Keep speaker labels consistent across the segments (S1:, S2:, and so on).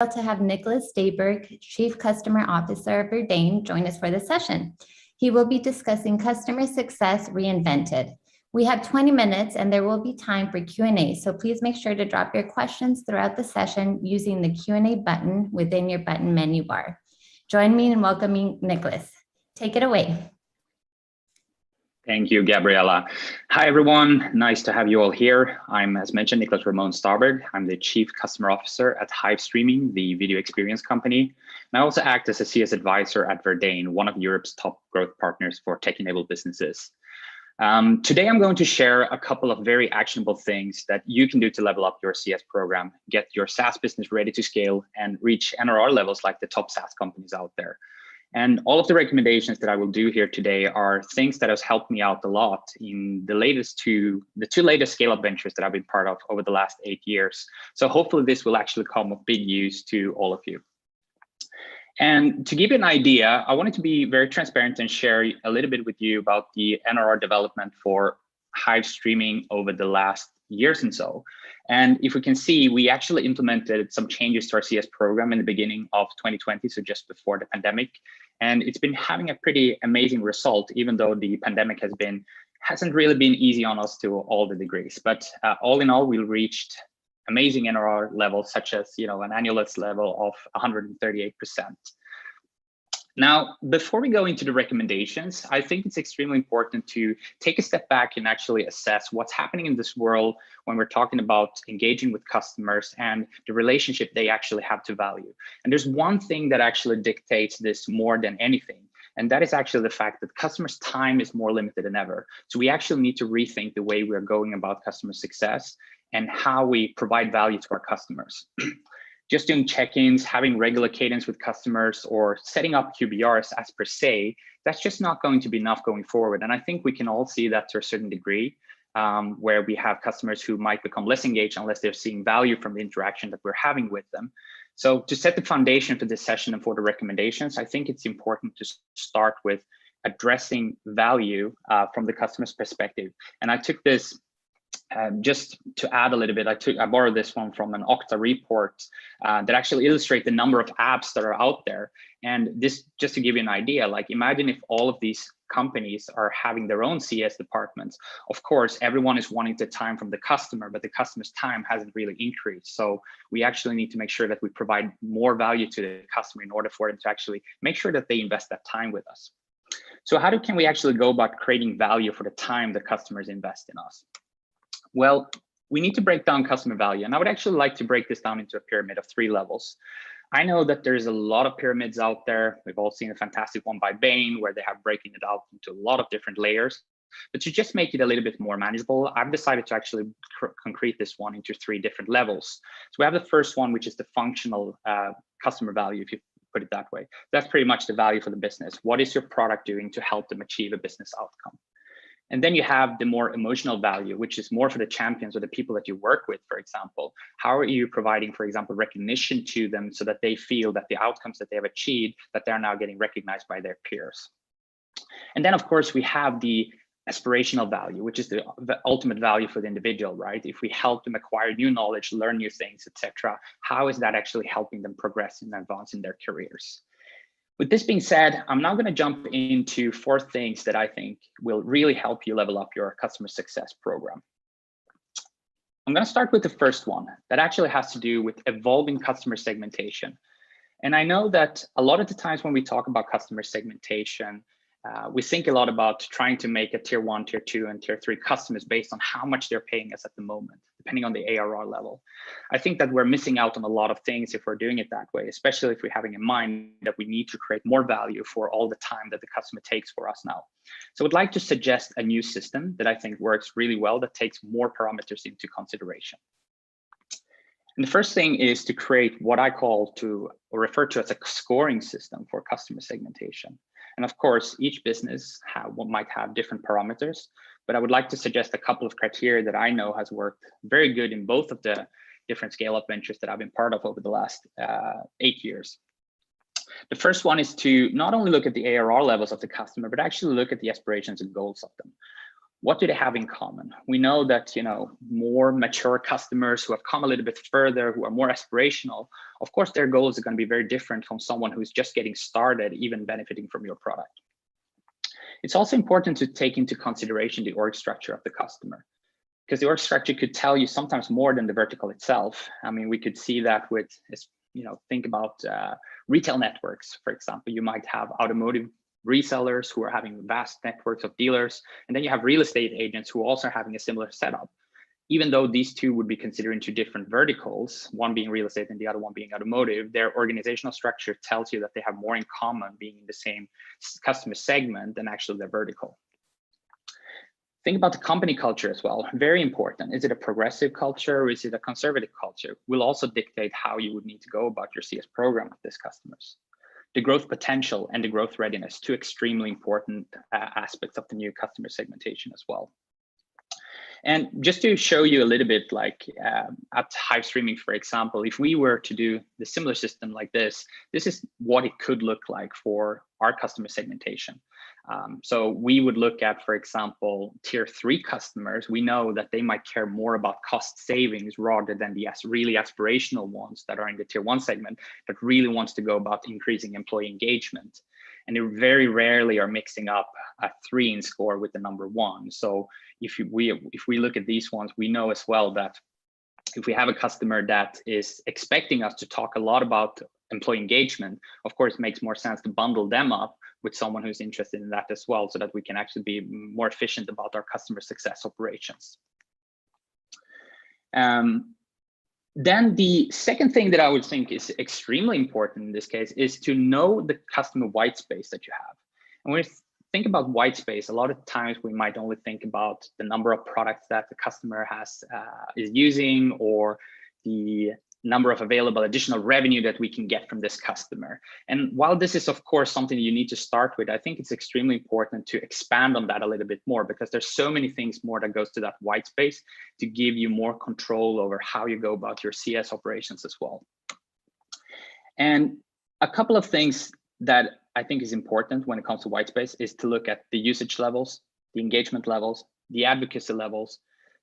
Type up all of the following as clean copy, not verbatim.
S1: To have Niclas Staberg, Chief Customer Officer of Verdane, join us for this session. He will be discussing customer success reinvented. We have 20 minutes and there will be time for Q&A, so please make sure to drop your questions throughout the session using the Q&A button within your button menu bar. Join me in welcoming Niclas. Take it away.
S2: Thank you, Gabriella. Hi, everyone. Nice to have you all here. I'm, as mentioned, Niclas Staberg. I'm the Chief Customer Officer at Hive Streaming, the video experience company. And I also act as a CS advisor at Verdane, one of Europe's top growth partners for tech-enabled businesses. Today, I'm going to share a couple of very actionable things that you can do to level up your CS program, get your SaaS business ready to scale, and reach NRR levels like the top SaaS companies out there. And all of the recommendations that I will do here today are things that has helped me out a lot in the two latest scale-up ventures that I've been part of over the last 8 years. So hopefully this will actually come of big use to all of you. And to give you an idea, I wanted to be very transparent and share a little bit with you about the NRR development for Hive Streaming over the last years and so. And if we can see, we actually implemented some changes to our CS program in the beginning of 2020, so just before the pandemic. And it's been having a pretty amazing result, even though the pandemic hasn't really been easy on us to all the degrees. But all in all, we reached amazing NRR levels, such as an annualized level of 138%. Now, before we go into the recommendations, I think it's extremely important to take a step back and actually assess what's happening in this world when we're talking about engaging with customers and the relationship they actually have to value. And there's one thing that actually dictates this more than anything, and that is actually the fact that customers' time is more limited than ever. So we actually need to rethink the way we're going about customer success and how we provide value to our customers. Just doing check-ins, having regular cadence with customers, or setting up QBRs as per se, that's just not going to be enough going forward. And I think we can all see that to a certain degree, where we have customers who might become less engaged unless they're seeing value from the interaction that we're having with them. So to set the foundation for this session and for the recommendations, I think it's important to start with addressing value from the customer's perspective. And I took this just to add a little bit, I borrowed this one from an Okta report that actually illustrates the number of apps that are out there. And this, just to give you an idea, like imagine if all of these companies are having their own CS departments. Of course, everyone is wanting the time from the customer, but the customer's time hasn't really increased. So we actually need to make sure that we provide more value to the customer in order for them to actually make sure that they invest that time with us. So how can we actually go about creating value for the time that customers invest in us? Well, we need to break down customer value, and I would actually like to break this down into a pyramid of 3 levels. I know that there's a lot of pyramids out there. We've all seen a fantastic one by Bain, where they have breaking it out into a lot of different layers. But to just make it a little bit more manageable, I've decided to actually concrete this one into 3 different levels. So we have the first one, which is the functional customer value, if you put it that way. That's pretty much the value for the business. What is your product doing to help them achieve a business outcome? And then you have the more emotional value, which is more for the champions or the people that you work with, for example. How are you providing, for example, recognition to them so that they feel that the outcomes that they have achieved, that they're now getting recognized by their peers? And then, of course, we have the aspirational value, which is the ultimate value for the individual, right? If we help them acquire new knowledge, learn new things, etc., how is that actually helping them progress and advance in their careers? With this being said, I'm now going to jump into 4 things that I think will really help you level up your customer success program. I'm going to start with the first one that actually has to do with evolving customer segmentation. And I know that a lot of the times when we talk about customer segmentation, we think a lot about trying to make a tier 1, tier 2, and tier 3 customers based on how much they're paying us at the moment, depending on the ARR level. I think that we're missing out on a lot of things if we're doing it that way, especially if we're having in mind that we need to create more value for all the time that the customer takes for us now. So I'd like to suggest a new system that I think works really well, that takes more parameters into consideration. And the first thing is to create what I call or refer to as a scoring system for customer segmentation. And of course, each business might have different parameters, but I would like to suggest a couple of criteria that I know has worked very good in both of the different scale-up ventures that I've been part of over the last 8 years. The first one is to not only look at the ARR levels of the customer, but actually look at the aspirations and goals of them. What do they have in common? We know that, more mature customers who have come a little bit further, who are more aspirational, of course, their goals are going to be very different from someone who's just getting started, even benefiting from your product. It's also important to take into consideration the org structure of the customer, because the org structure could tell you sometimes more than the vertical itself. I mean, we could see that with, think about retail networks, for example. You might have automotive resellers who are having vast networks of dealers, and then you have real estate agents who are also having a similar setup. Even though these two would be considered into different verticals, one being real estate and the other one being automotive, their organizational structure tells you that they have more in common being in the same customer segment than actually their vertical. Think about the company culture as well. Very important. Is it a progressive culture or is it a conservative culture? Will also dictate how you would need to go about your CS program with these customers. The growth potential and the growth readiness, two extremely important aspects of the new customer segmentation as well. And just to show you a little bit, like at Hive Streaming, for example, if we were to do the similar system like this is what it could look like for our customer segmentation. So we would look at, for example, tier 3 customers. We know that they might care more about cost savings rather than the really aspirational ones that are in the tier 1 segment that really wants to go about increasing employee engagement. And they very rarely are mixing up a 3 in score with the number 1. So if we look at these ones, we know as well that if we have a customer that is expecting us to talk a lot about employee engagement, of course, it makes more sense to bundle them up with someone who's interested in that as well, so that we can actually be more efficient about our customer success operations. Then the second thing that I would think is extremely important in this case is to know the customer white space that you have. And when we think about white space, a lot of times we might only think about the number of products that the customer is using, or the number of available additional revenue that we can get from this customer. And while this is, of course, something you need to start with, I think it's extremely important to expand on that a little bit more, because there's so many things more that goes to that white space to give you more control over how you go about your CS operations as well. And a couple of things that I think is important when it comes to white space is to look at the usage levels, the engagement levels, the advocacy levels,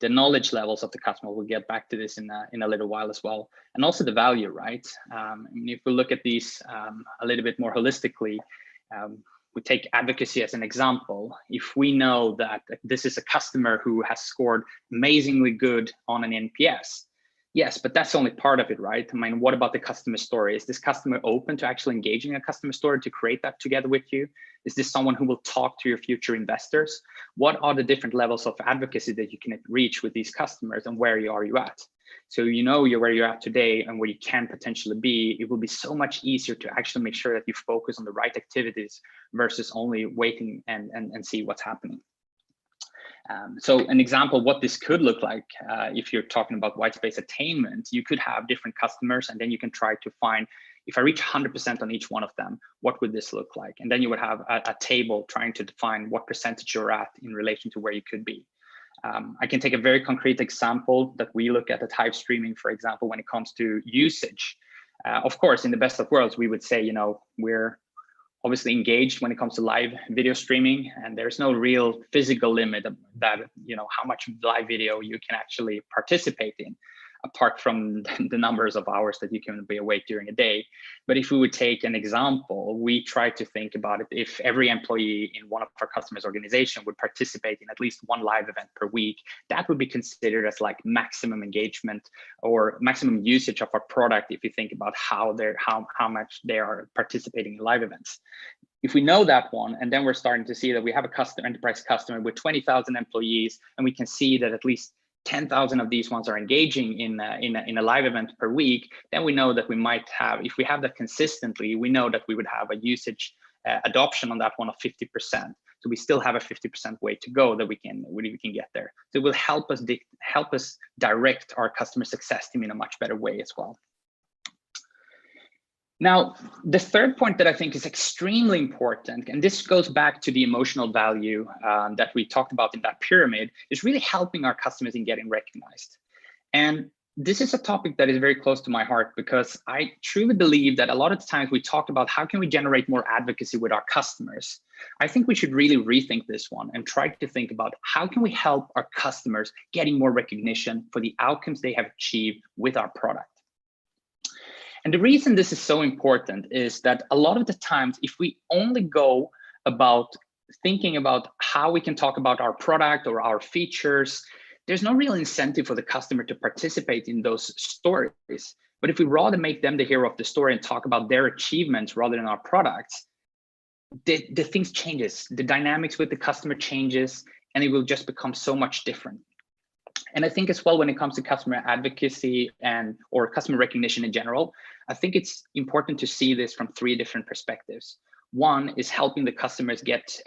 S2: the knowledge levels of the customer. We'll get back to this in a little while as well. And also the value, right? I mean, if we look at these a little bit more holistically, we take advocacy as an example. If we know that this is a customer who has scored amazingly good on an NPS, yes, but that's only part of it, right? I mean, what about the customer story? Is this customer open to actually engaging a customer story to create that together with you? Is this someone who will talk to your future investors? What are the different levels of advocacy that you can reach with these customers, and where are you at? So you know where you're at today and where you can potentially be. It will be so much easier to actually make sure that you focus on the right activities versus only waiting and see what's happening. So an example of what this could look like, if you're talking about white space attainment, you could have different customers, and then you can try to find, if I reach 100% on each one of them, what would this look like? And then you would have a table trying to define what percentage you're at in relation to where you could be. I can take a very concrete example that we look at Hive Streaming, for example, when it comes to usage. Of course, in the best of worlds, we would say, we're obviously engaged when it comes to live video streaming, and there's no real physical limit that, how much live video you can actually participate in, apart from the numbers of hours that you can be awake during a day. But if we would take an example, we try to think about it. If every employee in one of our customers' organization would participate in at least one live event per week, that would be considered as like maximum engagement or maximum usage of our product, if you think about how much they are participating in live events. If we know that one, and then we're starting to see that we have a enterprise customer with 20,000 employees, and we can see that at least 10,000 of these ones are engaging in a live event per week, then we know that we might have, if we have that consistently, we know that we would have a usage adoption on that one of 50%. So we still have a 50% way to go that we can get there. So it will help us direct our customer success team in a much better way as well. Now, the third point that I think is extremely important, and this goes back to the emotional value that we talked about in that pyramid, is really helping our customers in getting recognized. And This is a topic that is very close to my heart because I truly believe that a lot of the times we talk about how can we generate more advocacy with our customers. I think we should really rethink this one and try to think about how can we help our customers getting more recognition for the outcomes they have achieved with our product. And the reason this is so important is that a lot of the times, if we only go about thinking about how we can talk about our product or our features, there's no real incentive for the customer to participate in those stories. But if we rather make them the hero of the story and talk about their achievements rather than our products, the things changes, the dynamics with the customer changes, and it will just become so much different. And I think as well, when it comes to customer advocacy or customer recognition in general, I think it's important to see this from 3 different perspectives. One is helping the customers get,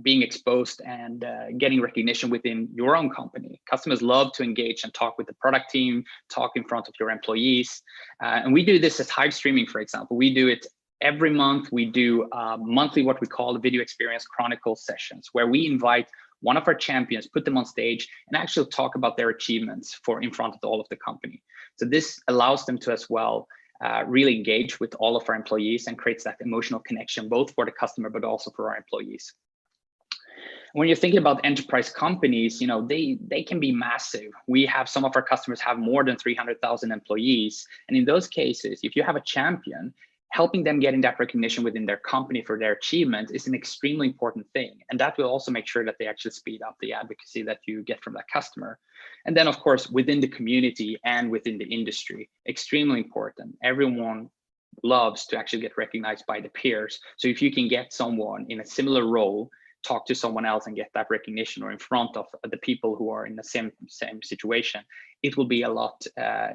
S2: being exposed and getting recognition within your own company. Customers love to engage and talk with the product team, talk in front of your employees. And we do this as Hive streaming, for example. We do it every month. We do monthly, what we call the Video Experience Chronicle sessions, where we invite one of our champions, put them on stage and actually talk about their achievements in front of all of the company. So this allows them to as well really engage with all of our employees and creates that emotional connection, both for the customer, but also for our employees. When you're thinking about enterprise companies, they can be massive. We have some of our customers have more than 300,000 employees. And in those cases, if you have a champion, helping them getting that recognition within their company for their achievement is an extremely important thing. And that will also make sure that they actually speed up the advocacy that you get from that customer. And then, of course, within the community and within the industry, extremely important. Everyone loves to actually get recognized by the peers. So if you can get someone in a similar role, talk to someone else and get that recognition, or in front of the people who are in the same situation, it will be a lot,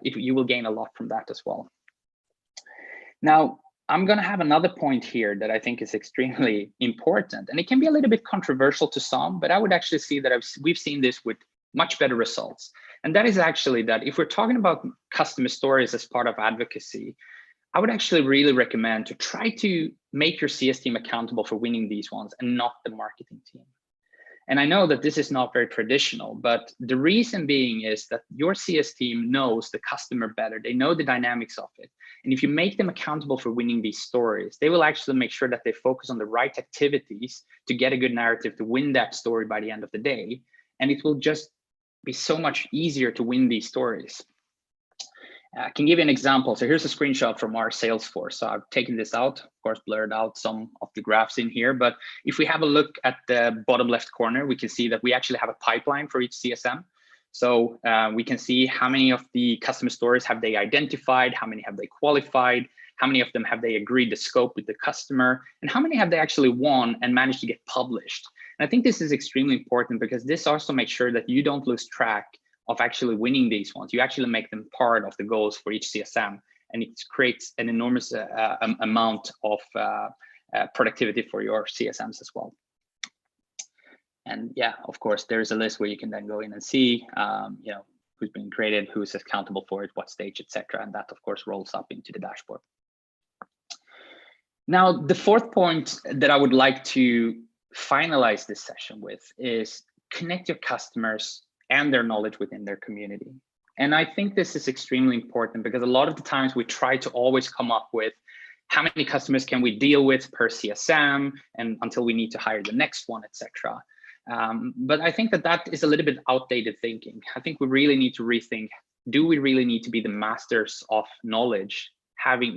S2: you will gain a lot from that as well. Now, I'm going to have another point here that I think is extremely important, and it can be a little bit controversial to some, but I would actually see that we've seen this with much better results. And that is actually that if we're talking about customer stories as part of advocacy, I would actually really recommend to try to make your CS team accountable for winning these ones and not the marketing team. And I know that this is not very traditional, but the reason being is that your CS team knows the customer better. They know the dynamics of it. And if you make them accountable for winning these stories, they will actually make sure that they focus on the right activities to get a good narrative to win that story by the end of the day. And it will just be so much easier to win these stories. I can give you an example. So here's a screenshot from our Salesforce. So I've taken this out, of course, blurred out some of the graphs in here. But if we have a look at the bottom left corner, we can see that we actually have a pipeline for each CSM. So we can see how many of the customer stories have they identified, how many have they qualified, how many of them have they agreed the scope with the customer, and how many have they actually won and managed to get published. And I think this is extremely important because this also makes sure that you don't lose track of actually winning these ones. You actually make them part of the goals for each CSM, and it creates an enormous amount of productivity for your CSMs as well. And yeah, of course, there is a list where you can then go in and see, who's been created, who's accountable for it, what stage, etc. And that, of course, rolls up into the dashboard. Now, the fourth point that I would like to finalize this session with is connect your customers and their knowledge within their community. And I think this is extremely important because a lot of the times we try to always come up with how many customers can we deal with per CSM and until we need to hire the next one, etc. But I think that is a little bit outdated thinking. I think we really need to rethink, do we really need to be the masters of knowledge,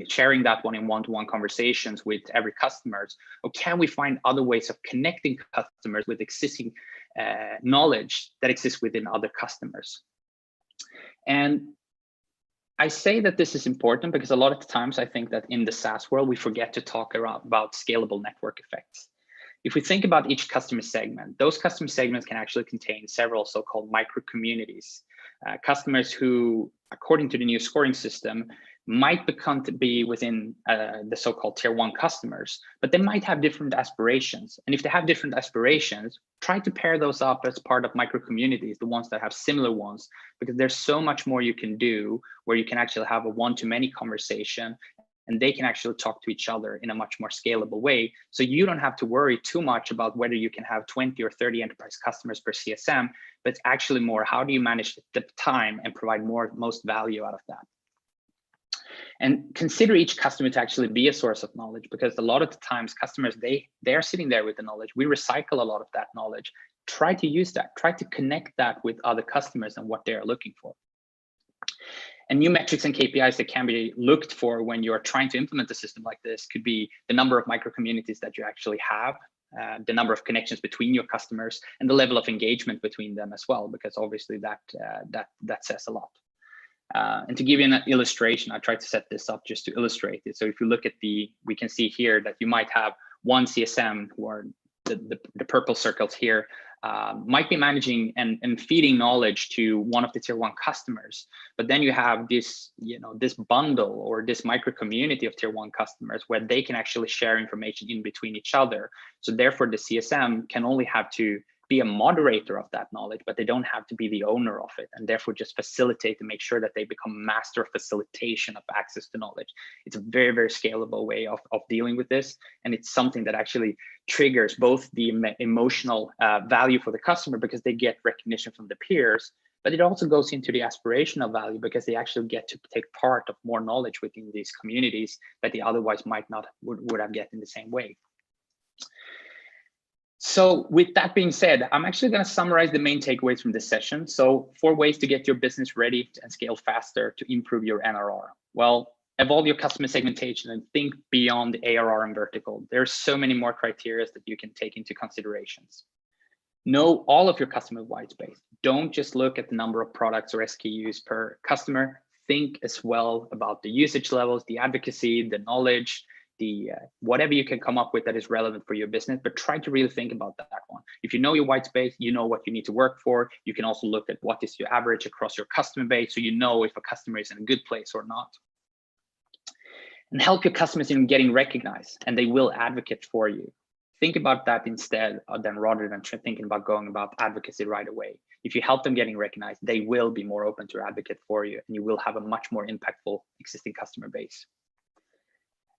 S2: sharing that one-to-one conversations with every customer, or can we find other ways of connecting customers with existing knowledge that exists within other customers? And I say that this is important because a lot of the times I think that in the SaaS world, we forget to talk about scalable network effects. If we think about each customer segment, those customer segments can actually contain several so-called micro communities. Customers who, according to the new scoring system, might become to be within the so-called tier 1 customers, but they might have different aspirations. And if they have different aspirations, try to pair those up as part of micro communities, the ones that have similar ones, because there's so much more you can do where you can actually have a one-to-many conversation and they can actually talk to each other in a much more scalable way. So you don't have to worry too much about whether you can have 20 or 30 enterprise customers per CSM, but it's actually more, how do you manage the time and provide most value out of that? And consider each customer to actually be a source of knowledge, because a lot of the times customers, they're sitting there with the knowledge. We recycle a lot of that knowledge. Try to use that, try to connect that with other customers and what they're looking for. And new metrics and KPIs that can be looked for when you're trying to implement a system like this could be the number of micro communities that you actually have, the number of connections between your customers, and the level of engagement between them as well, because obviously that says a lot. And to give you an illustration, I tried to set this up just to illustrate it. So if you look at we can see here that you might have one CSM, who are the purple circles here, might be managing and feeding knowledge to one of the tier 1 customers. But then you have this, this bundle or this micro community of tier 1 customers where they can actually share information in between each other. So therefore the CSM can only have to be a moderator of that knowledge, but they don't have to be the owner of it, and therefore just facilitate to make sure that they become master of facilitation of access to knowledge. It's a very, very scalable way of dealing with this. And it's something that actually triggers both the emotional value for the customer, because they get recognition from the peers, but it also goes into the aspirational value, because they actually get to take part of more knowledge within these communities that they otherwise might not would have get in the same way. So with that being said, I'm actually going to summarize the main takeaways from this session. So 4 ways to get your business ready and scale faster to improve your NRR. Well, evolve your customer segmentation and think beyond the ARR and vertical. There's so many more criteria that you can take into considerations. Know all of your customer white space. Don't just look at the number of products or SKUs per customer. Think as well about the usage levels, the advocacy, the knowledge, whatever you can come up with that is relevant for your business, but try to really think about that one. If you know your white space, you know what you need to work for. You can also look at what is your average across your customer base, so you know if a customer is in a good place or not. And help your customers in getting recognized, and they will advocate for you. Think about that instead, rather than thinking about going about advocacy right away. If you help them getting recognized, they will be more open to advocate for you, and you will have a much more impactful existing customer base.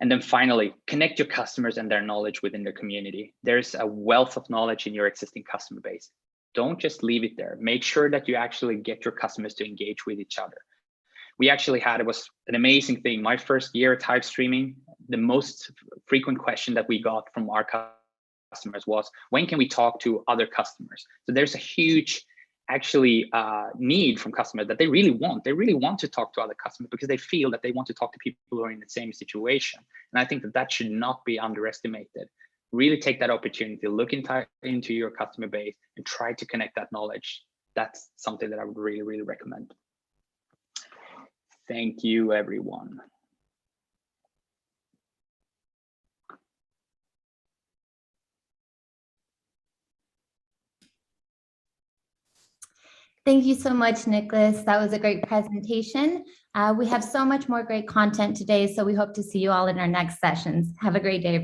S2: And then finally, connect your customers and their knowledge within their community. There's a wealth of knowledge in your existing customer base. Don't just leave it there. Make sure that you actually get your customers to engage with each other. We actually it was an amazing thing. My first year at Hive Streaming, the most frequent question that we got from our customers was, when can we talk to other customers? So there's a huge need from customers that they really want to talk to other customers, because they feel that they want to talk to people who are in the same situation. And I think that should not be underestimated. Really take that opportunity, look into your customer base and try to connect that knowledge. That's something that I would really, really recommend. Thank you, everyone.
S1: Thank you so much, Niclas. That was a great presentation. We have so much more great content today, so we hope to see you all in our next sessions. Have a great day, everyone.